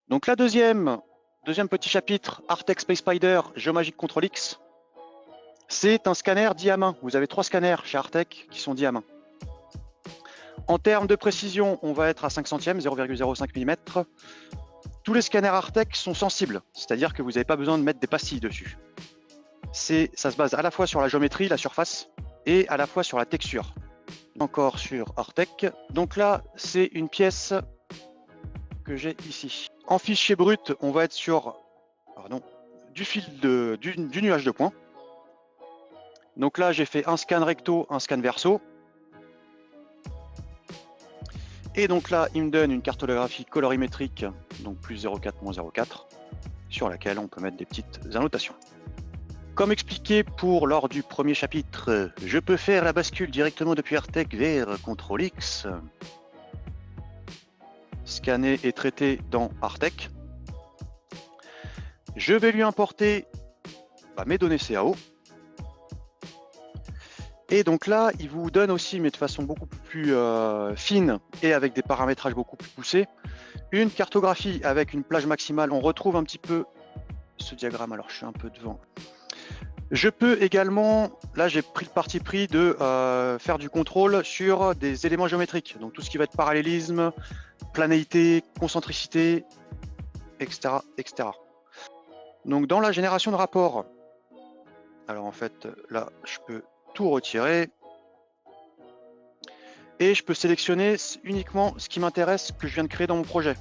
Donc la deuxième petit chapitre, Artec Space Spider, Geomagic Control X, c'est un scanner dit à main. Vous avez 3 scanners chez Artec qui sont dits à main. En termes de précision, on va être à 5 centièmes, 0,05 mm. Tous les scanners Artec sont sensibles, c'est-à-dire que vous n'avez pas besoin de mettre des pastilles dessus. Ça se base à la fois sur la géométrie, la surface, et à la fois sur la texture. Encore sur Artec. Donc là, c'est une pièce que j'ai ici. En fichier brut, on va être sur du nuage de points. Donc là, j'ai fait un scan recto, un scan verso. Et donc là, il me donne une cartographie colorimétrique, donc plus 0,4, moins 0,4, sur laquelle on peut mettre des petites annotations. Comme expliqué lors du premier chapitre, je peux faire la bascule directement depuis Artec vers Control X. Scanner et traiter dans Artec. Je vais lui importer mes données CAO. Et donc là, il vous donne aussi, mais de façon beaucoup plus fine et avec des paramétrages beaucoup plus poussés, une cartographie avec une plage maximale. On retrouve un petit peu ce diagramme, alors je suis un peu devant. Je peux également, là j'ai pris le parti pris de faire du contrôle sur des éléments géométriques, donc tout ce qui va être parallélisme, planéité, concentricité, etc., etc. Donc dans la génération de rapports, alors en fait là je peux tout retirer et je peux sélectionner uniquement ce qui m'intéresse que je viens de créer dans mon projet.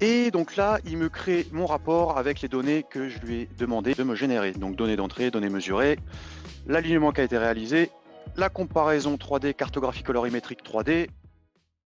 Et donc là, il me crée mon rapport avec les données que je lui ai demandé de me générer. Donc données d'entrée, données mesurées, l'alignement qui a été réalisé, la comparaison 3D, cartographie colorimétrique 3D,